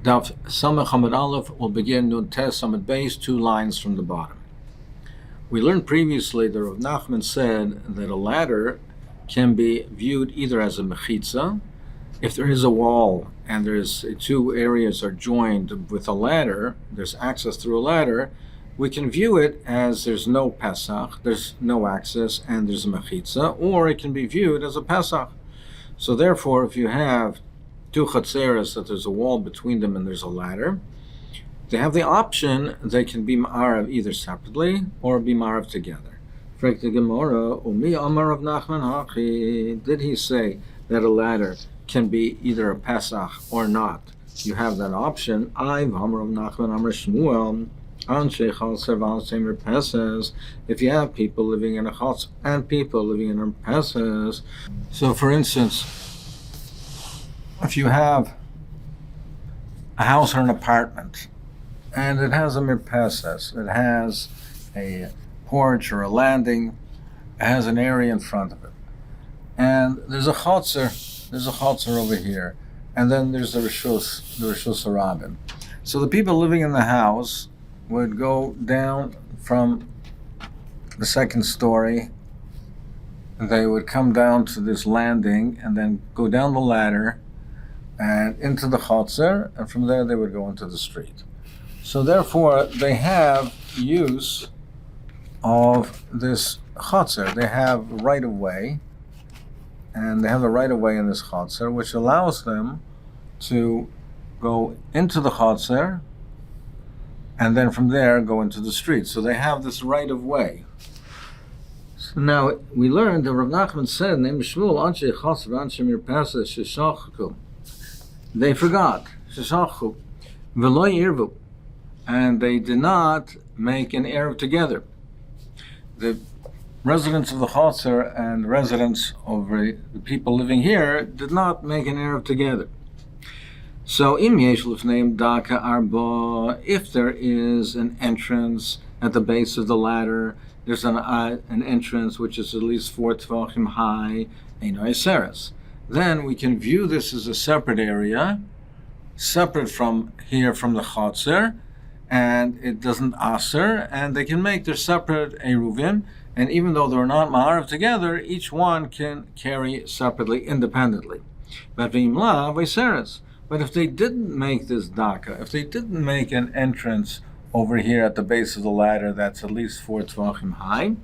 Daf Samach Hamad Aleph will begin Nun Tes Samad Beis, 2 lines from the bottom. We learned previously that Rav Nachman said that a ladder can be viewed either as a mechitza. If there is a wall and there's 2 areas are joined with a ladder, there's access through a ladder, we can view it as there's no Pesach, there's no access, and there's a mechitza, or it can be viewed as a Pesach. So therefore, if you have 2 chatzeres that there's a wall between them and there's a ladder, they have the option they can be ma'arav either separately or be ma'arav together. Frek the Gemara, Umi Amar of Nachman Hachi, did he say that a ladder can be either a Pesach or not? You have that option. I've Amar of Nachman Amar Shmuel, Anshe Chalser Valsemer Pesas, if you have people living in a chutz and people living in a Pesas. So for instance, if you have a house or an apartment, and it has a mirpesas, it has a porch or a landing, it has an area in front of it, and there's a chotzer over here, and then there's the Rishus Harabim. So the people living in the house would go down from the 2nd story, and they would come down to this landing, and then go down the ladder, and into the chotzer, and from there they would go into the street. So therefore, they have use of this chotzer. They have right-of-way, and they have the right-of-way in this chotzer, which allows them to go into the chotzer, and then from there go into the street. So they have this right-of-way. So now, we learned that Rav Nachman said, Name Shmuel, Anshe Chotzer, Anshe Mirpesa, Sheshachku. They forgot, Sheshachu, V'lo Yirvu, and they did not make an erev together. The residents of the Chotzer and residents of the people living here did not make an erev together. So, Im Yesh Lifneim Daka Arba, if there is an entrance at the base of the ladder, there's an entrance which is at least 4 tvachim high, Eino Eseres. Then we can view this as a separate area, separate from here from the chotzer, and it doesn't aser, and they can make their separate eruvin, and even though they're not ma'arav together, each one can carry separately, independently. But if they didn't make this daka, if they didn't make an entrance over here at the base of the ladder that's at least 4 tvachim high,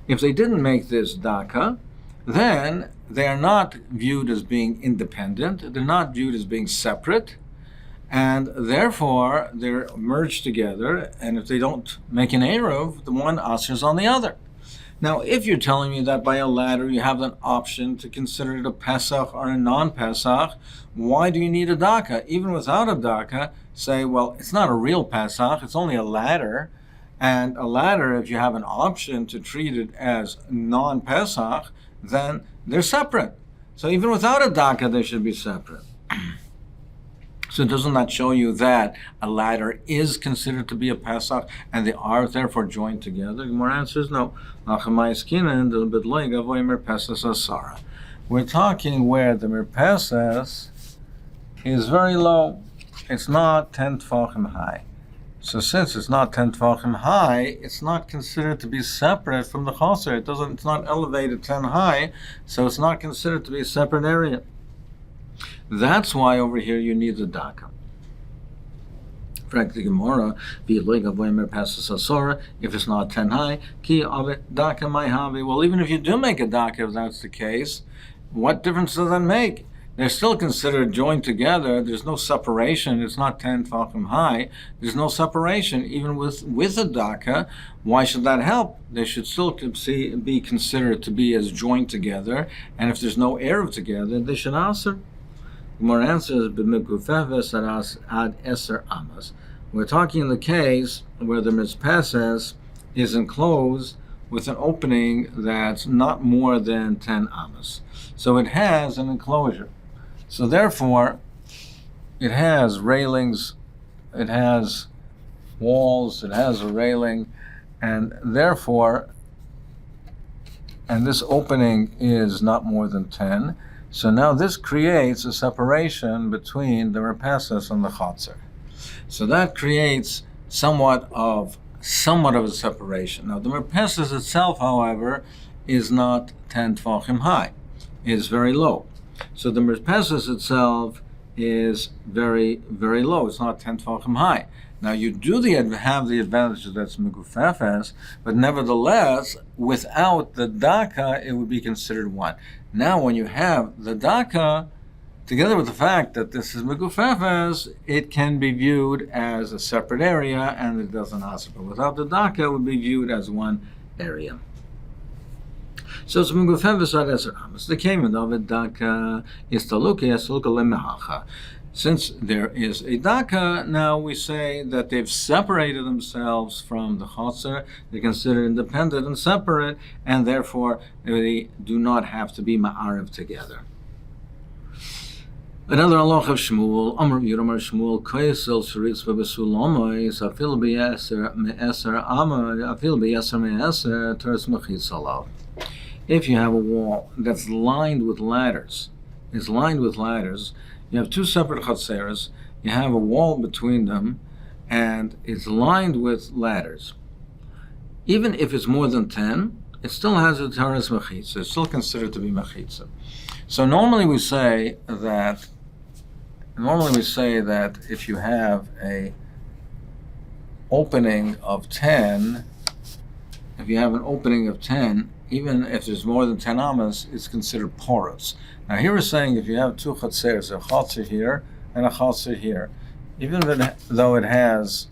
if they didn't make this daka, then they are not viewed as being independent, they're not viewed as being separate, and therefore they're merged together, and if they don't make an eruv, the one asers on the other. Now, if you're telling me that by a ladder you have an option to consider it a Pesach or a non-Pesach, why do you need a daka? Even without a daka, say, well, it's not a real Pesach, it's only a ladder, and a ladder, if you have an option to treat it as non-Pesach, then they're separate. So even without a daka, they should be separate. So doesn't that show you that a ladder is considered to be a Pesach and they are therefore joined together? The Gemara answers no. We're talking where the mirpesas is very low. It's not 10 tefachim high. So since it's not 10 tefachim high, it's not considered to be separate from the chotzer. It's not elevated 10 high, so it's not considered to be a separate area. That's why over here you need the daka. If it's not 10 high, well, even if you do make a daka, if that's the case, what difference does that make? They're still considered joined together. There's no separation. It's not 10 tefachim high. There's no separation. Even with a daka, why should that help? They should still be considered to be as joined together. And if there's no eruv together, they should aser. Gemara answers, ad eser amas. We're talking in the case where the mirpesas is enclosed with an opening that's not more than 10 amas. So it has an enclosure. So therefore, it has railings, it has walls, it has a railing, and therefore, and this opening is not more than 10, So now this creates a separation between the merpeses and the chotzer. So that creates somewhat of a separation. Now the merpeses itself, however, is not 10 tvachim high. It is very low. So the merpeses itself is very, very low. It's not 10 tvachim high. Now you do have the advantage that's megufefes, but nevertheless, without the daka, it would be considered one. Now when you have the daka, together with the fact that this is megufefes, it can be viewed as a separate area, and it doesn't answer. But without the daka, it would be viewed as one area. So it's megufefes ad eser amas. The came in Dovid daka is taluka lemehacha. Since there is a daka, now we say that they've separated themselves from the chotzer. They're considered independent and separate, and therefore they do not have to be ma'ariv together. Another halach of Shmuel, Amr Yomar Shmuel, Koyesel Sharitz Bebesulomois, Afil Be'eser Me'eser Amar, Afil Be'eser Me'eser, Teres Mechitz Alav. If you have a wall that's lined with ladders, you have two separate chatzeres, you have a wall between them, and it's lined with ladders. Even if it's more than 10, it still has a teres mechitza. It's still considered to be mechitza. So normally we say that if you have a opening of 10, even if there's more than 10 amas, it's considered porous. Now here we're saying if you have two chatzeres, a chatzer here and a chatzer here, even though it's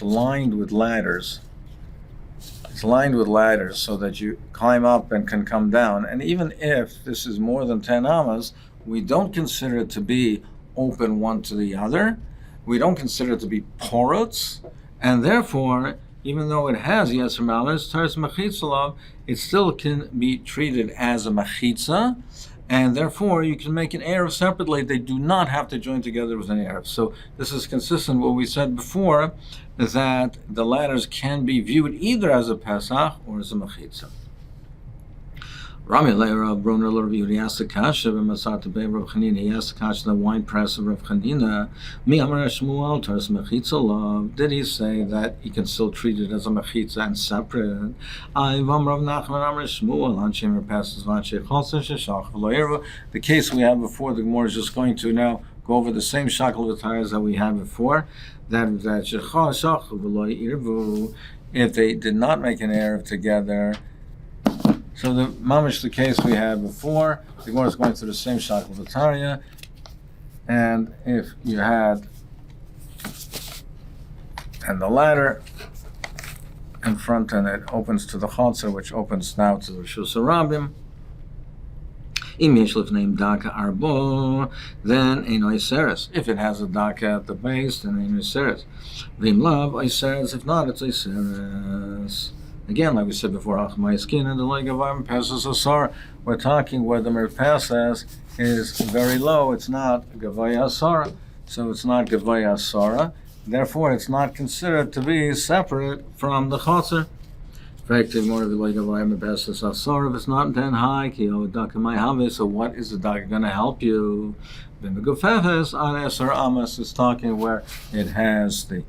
lined with ladders, so that you climb up and can come down, and even if this is more than 10 amas, we don't consider it to be open one to the other. We don't consider it to be porous, and therefore, even though it has yeser malas, teres mechitzalav, it still can be treated as a mechitza, and therefore you can make an erev separately. They do not have to join together with an erev. So this is consistent with what we said before, that the ladders can be viewed either as a pesach or as a mechitza. Rami Leira Brunner Lorvi, he asked the kasha b'masat be Rav Chanina. He asked the kasha the wine press of Rav Chanina. Mi Amar Shmuel teres mechitza lav. Did he say that he can still treat it as a mechitza and separate? Ivam Rav Nachman Amar Shmuel Anshem passes Vanshe Chalsa Sheshach V'Lo'eru. The case we had before, the Gemara is just going to now go over the same shackle v'tayas that we had before. That Sheshach V'Lo'eru, if they did not make an erev together. So the mamish, the case we had before, the Gemara is going through the same shackle v'tarya, and if you had, and the ladder in front, and it opens to the chotzer, which opens now to the Rishus Harabim. Im yeshlif name daka arbo, then ein oiseres. If it has a daka at the base, then ein oiseres. Vim lav oiseres. If not, it's oiseres. Again, like we said before, skin and the leg of arm passes asar. We're talking where the merpasses is very low. It's not gavaya asara, so it's not gavaya asara. Therefore, it's not considered to be separate from the chotzer. Effective more of the leg of arm passes asar. If it's not 10 high, so what is the daka going to help you? Then the gufefes on eser amas is talking where it has the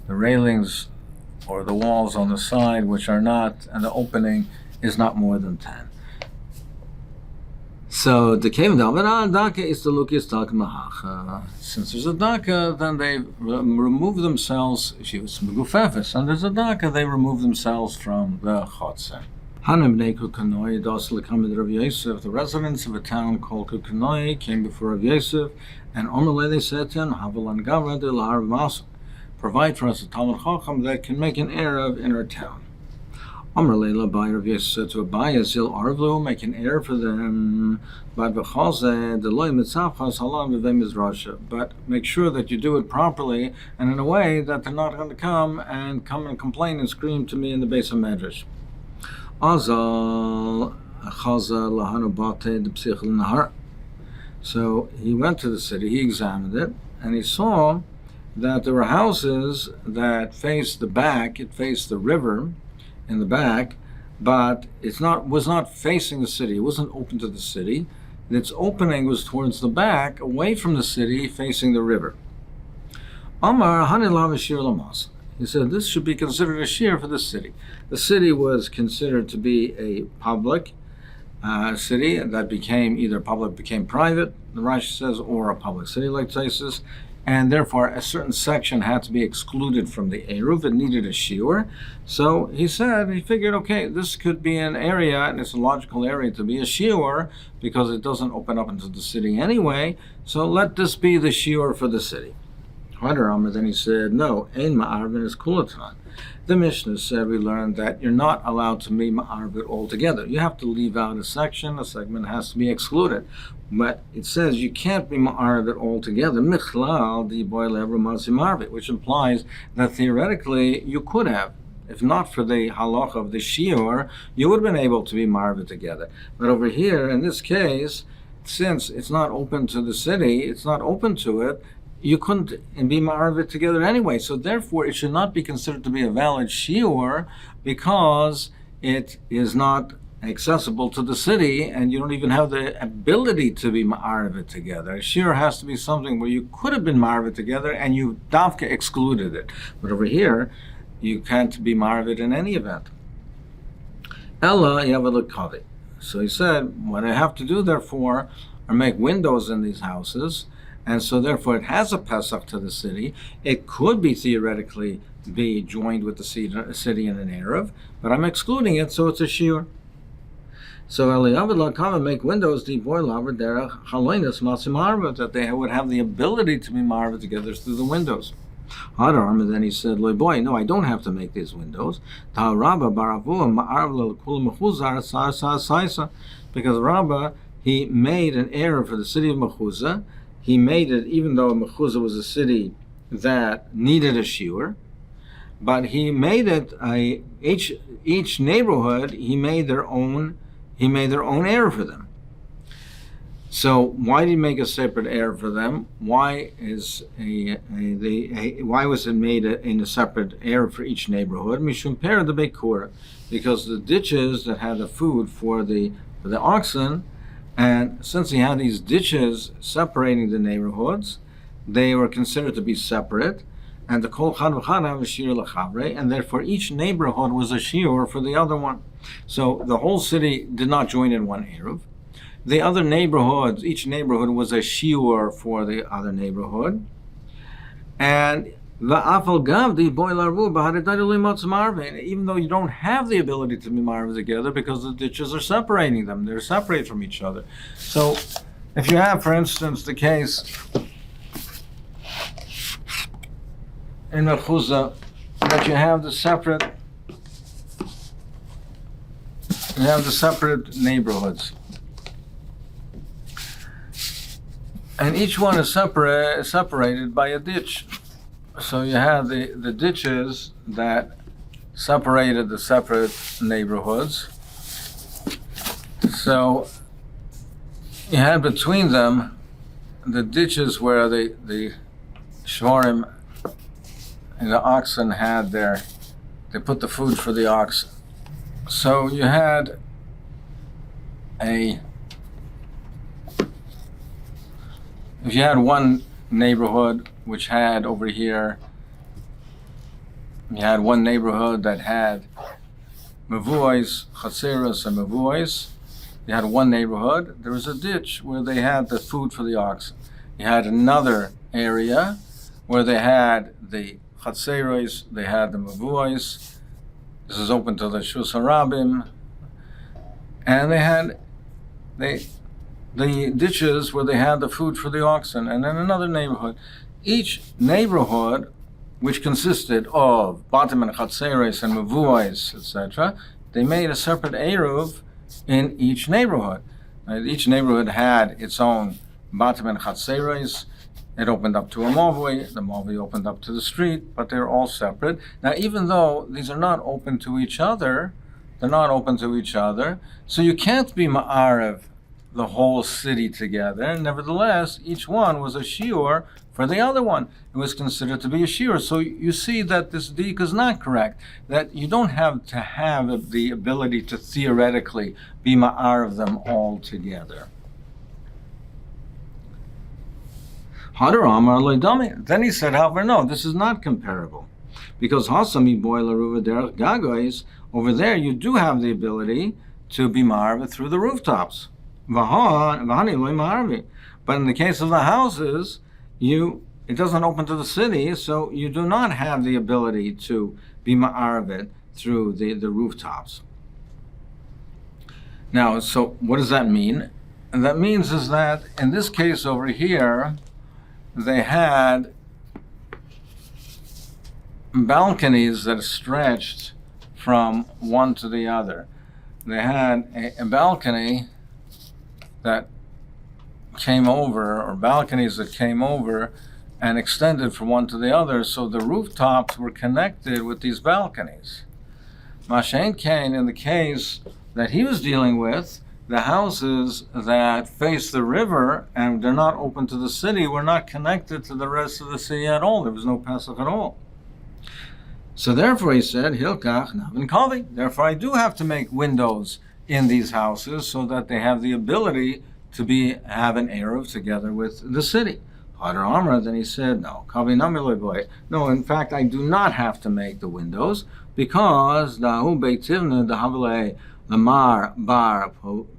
railings or the walls on the side, which are not, and the opening is not more than 10. So the came down, but daka is the lukis daka mahacha. Since there's a daka, then they remove themselves. If she was megufefes, and there's a daka, they remove themselves from the chotzer. Hanem bnei Kukanoi das lekamid Rav Yosef. The residents of a town called Kukanoi came before Rav Yosef, and Omerle they said to him, Havalan Gavra de la Masa. Provide for us a Talmud Chacham that can make an erev in our town. Amar Leila by Rav Yosef said to Abaye, Zil Arvlu, make an erev for them. But make sure that you do it properly and in a way that they're not going to come and complain and scream to me in the base of Medrash. So he went to the city, he examined it, and he saw that there were houses that faced the back, it faced the river in the back, but was not facing the city. It wasn't open to the city. its opening was towards the back, away from the city, facing the river. Amar Hanilav Shir Lamas. He said this should be considered a shir for the city. The city was considered to be a public city that became either public became private, the Rashi says, or a public city like Taisus, and therefore a certain section had to be excluded from the Eruv. It needed a shiur. So he figured, okay, this could be an area, and it's a logical area to be a shiur because it doesn't open up into the city anyway, so let this be the shiur for the city. Then he said, no, ein ma'arvin is kulatan. The Mishnah said, we learned that you're not allowed to be ma'arvin altogether. You have to leave out a section, a segment has to be excluded. But it says you can't be ma'arvin altogether, michlal di boy lever marvit, which implies that theoretically you could have. If not for the halacha of the shiur, you would have been able to be marvin together. But over here, in this case, since it's not open to the city, it's not open to it, you couldn't be ma'arvit together anyway. So therefore, it should not be considered to be a valid shiur because it is not accessible to the city, and you don't even have the ability to be ma'arvit together. A shiur has to be something where you could have been ma'arvit together, and you davka excluded it. But over here, you can't be ma'arvit in any event. Ella yavalakavi. So he said, what I have to do, therefore, are make windows in these houses. And so therefore it has a Pesach to the city. It could be theoretically be joined with the city in an Erev, but I'm excluding it, so it's a shiur. So Eliyahu Lakava make windows that they would have the ability to be marved together through the windows. And then he said, boy, no, I don't have to make these windows. Because Rabbah, he made an Erev for the city of Mechuzah. He made it, even though Mechuzah was a city that needed a shiur, but he made it each neighborhood. He made their own Erev for them. So why did he make a separate Erev for them? Why was it made in a separate Erev for each neighborhood? Mishum per the Bekura, because the ditches that had the food for the oxen. And since he had these ditches separating the neighborhoods, they were considered to be separate. And the kol chad v'chad have a shiur l'chavre, and therefore each neighborhood was a shiur for the other one. So the whole city did not join in one eruv. The other neighborhoods, each neighborhood was a shiur for the other neighborhood. And even though you don't have the ability to be marved together because the ditches are separating them, they're separate from each other. So if you have, for instance, the case in Mechuzah that you have the separate neighborhoods, and each one is separated by a ditch. So you had the ditches that separated the separate neighborhoods. So you had between them the ditches where the shvarim and the oxen had they put the food for the oxen. So you had if you had one neighborhood which had over here, you had one neighborhood that had mevuos, chatzeros, and mevuos. You had one neighborhood, there was a ditch where they had the food for the oxen. You had another area where they had the chatzeros, they had the mevuos. This is open to the Shus Harabim. And they had the ditches where they had the food for the oxen, and then another neighborhood. Each neighborhood, which consisted of Batim and Chatzeres and Mevuos, etc., they made a separate Eruv in each neighborhood. Each neighborhood had its own Batim and Chatzeres. It opened up to a Mavui, the Mavui opened up to the street, but they're all separate. Now, even though these are not open to each other, so you can't be Ma'arev the whole city together. Nevertheless, each one was a shiur for the other one. It was considered to be a shiur. So you see that this dik is not correct, that you don't have to have the ability to theoretically be ma'ar of them all together. Hadar Amar Loidami. Then he said, however, no, this is not comparable. Because Hasami Boy Laruva Der Gagois, over there you do have the ability to be marved through the rooftops. But in the case of the houses, it doesn't open to the city, so you do not have the ability to be ma'arvit through the rooftops. Now, so what does that mean? And that means is that in this case over here, they had balconies that stretched from one to the other. They had a balcony that came over, or balconies that came over and extended from one to the other, so the rooftops were connected with these balconies. Mashen Kane, in the case that he was dealing with, the houses that face the river and they're not open to the city were not connected to the rest of the city at all. There was no Pesach at all. So therefore he said, Hilkach Navin Kavi. Therefore I do have to make windows in these houses so that they have the ability to have an Eruv together with the city. Hadar Amra, then he said, no, Kavi Nami Boy. No, in fact, I do not have to make the windows because Dahu Beitivna Dahavale Lamar Bar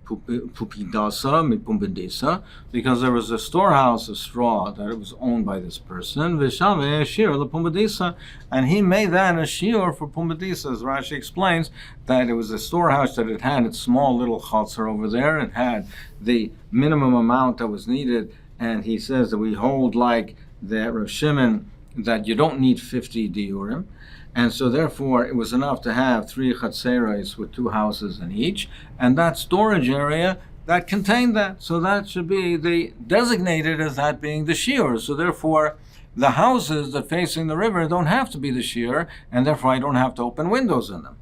Pupidasa Mipumbedisa, because there was a storehouse of straw that it was owned by this person, Vishave Shir Lapumbedisa, and he made that a shiur for Pumbedisa. As Rashi explains, that it was a storehouse that it had its small little chutzner over there, it had the minimum amount that was needed, and he says that we hold like the Rav Shimon that you don't need 50 diurim. And so therefore it was enough to have 3 chatzeros with 2 houses in each, and that storage area that contained that. So that should be designated as that being the shiur. So therefore the houses that facing the river don't have to be the shiur, and therefore I don't have to open windows in them.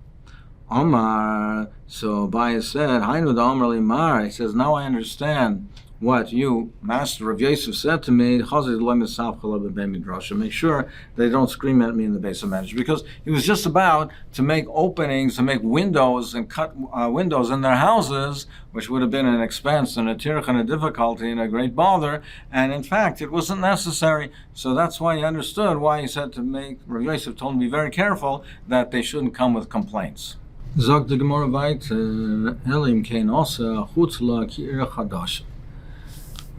Omar, so Abaya said, Hainu da Omar Limar, he says, now I understand what you, Master of Yosef, said to me. Make sure they don't scream at me in the base of marriage, because he was just about to make openings, to make windows and cut windows in their houses, which would have been an expense and a tirch and a difficulty and a great bother. And in fact, it wasn't necessary. So that's why he understood why he said to make. Rav Yosef told him to be very careful that they shouldn't come with complaints. Zog the Gemara weiter, Elim kein osa chutz la ki ir chadash.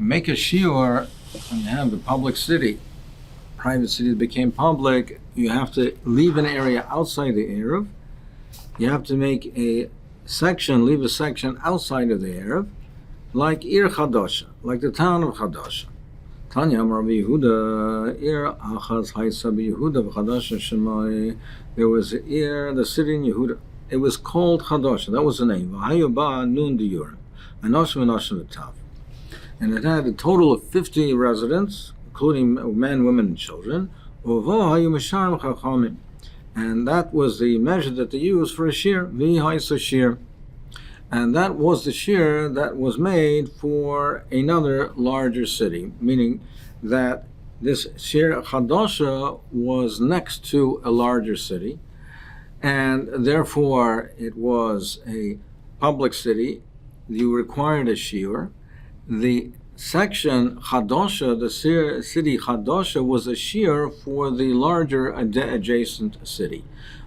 Make a shiur when you have the public city, private city that became public. You have to leave an area outside the Eruv. You have to make leave a section outside of the Eruv, like Ir Chadosha, like the town of Chadosha. Tanya Rabbi Yehuda, Ir Achaz Haisa Yehuda Chadosha Shemai. There was the city in Yehuda. It was called Chadosha. That was the name. V'hayuba nun diur, anoshim anoshim v'tav. And it had a total of 50 residents, including men, women, and children. And that was the measure that they used for a shear, shear. And that was the shear that was made for another larger city, meaning that this shear Chadosha was next to a larger city, and therefore it was a public city. You required a shear. The section Chadosha, the city Chadosha, was a shear for the larger adjacent city.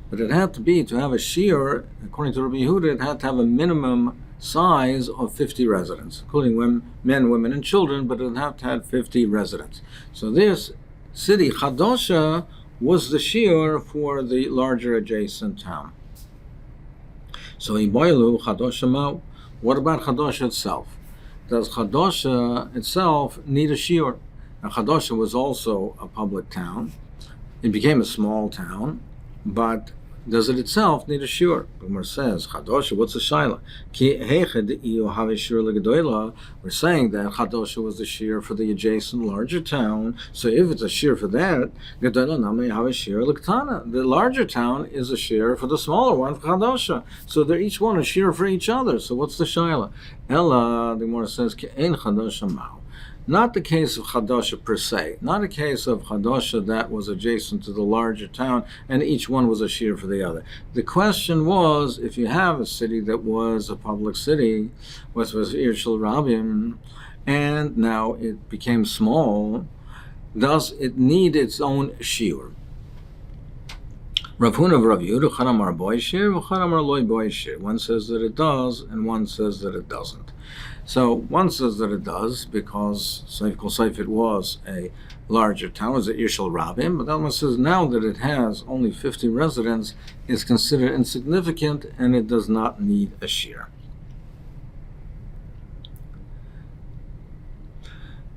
But it had to have a shear, according to Rabbi Yehuda, it had to have a minimum size of 50 residents, including men, women, and children, but it would have to have 50 residents. So this city Chadosha was the shear for the larger adjacent town. So Iboilu Chadosha Mao. What about Chadosha itself? Does Chadosha itself need a shiur? Now, Chadosha was also a public town. It became a small town, but does it itself need a shiur? Gemara says, Chadosha, what's a shaila? We're saying that Chadosha was the shiur for the adjacent larger town. So if it's a shiur for that, the larger town is a shiur for the smaller one for Chadosha. So they're each one a shiur for each other. So what's the shaila? Ella, the Gemara says, Ke'en Chadosha ma'u. Not the case of Chadosha per se, not a case of Chadosha that was adjacent to the larger town and each one was a shear for the other. The question was, if you have a city that was a public city, which was Ir Shel Rabim, and now it became small, does it need its own shiur? Rav Huna of Rav Yehuda Chanamar Boishir, Chanamar Loi Boishir. One says that it does, and one says that it doesn't. So one says that it does because Seif Kol Seif it was a larger town, it was at Yishal Rabim, but the other one says now that it has only 50 residents, it's considered insignificant and it does not need a shir.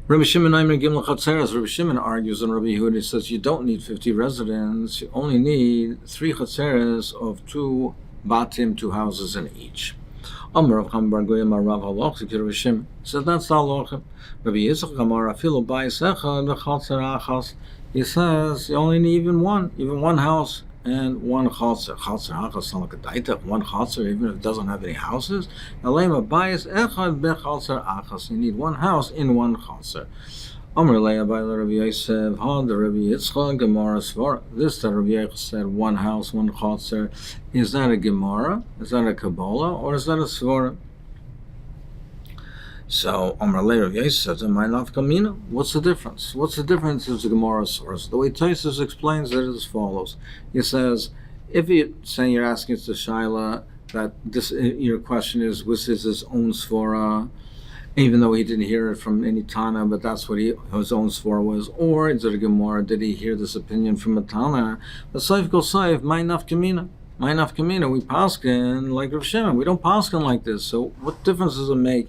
Rabbi Shimon Rabbi Shimon argues on Rabbi Yehuda, says you don't need 50 residents, you only need 3 chatzeres of 2 batim, 2 houses in each. Amar of Cham Bar Goyim Rav Halacha Rabbi Shimon says that's the halacha. Rabbi Yitzchak Amar Afilu Bayis Echad V'Chatzer Achas. He says you only need even one house and 1 chatzer. Chatzer Achas sounds like a daita. 1 chatzer, even if it doesn't have any houses. Alema Bayis Echad B'Chatzer Achas. You need 1 house in 1 chatzer. Amar Leia by Rabbi Yosef, the Rabbi Yitzchak Gemara Svara. This that Rabbi Yitzchak said 1 house, 1 chatzer. Is that a Gemara? Is that a Kabbalah? Or is that a Svara? So Amar Leia Rabbi Yosef says, "My nafkamina." What's the difference? What's the difference if it's a Gemara source? The way Tosfos explains it is as follows. He says, if you're saying you're asking it's the Shaila that this your question is, was his own Svara? Even though he didn't hear it from any Tana, but that's what his own svara was. Or is it a Gemara? Did he hear this opinion from a Tana? But Seif Kol Seif, my nafkamina. My nafkamina, we paskin like Rav Shimon. We don't paskin like this. So what difference does it make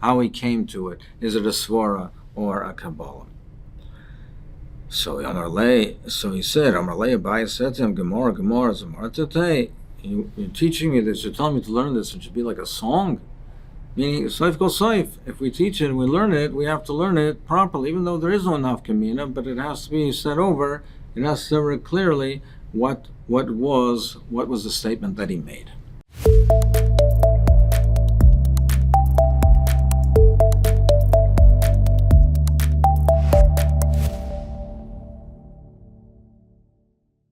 how he came to it? Is it a svara or a Kabbalah? So he said, Amar Lei Abai said to him, Gemara, Zamar Tatei. You're teaching me this, you're telling me to learn this, it should be like a song. Meaning, Seif Kol Seif, if we teach it and we learn it, we have to learn it properly, even though there is no nafkamina, but it has to be said over, it has to say very clearly what was the statement that he made.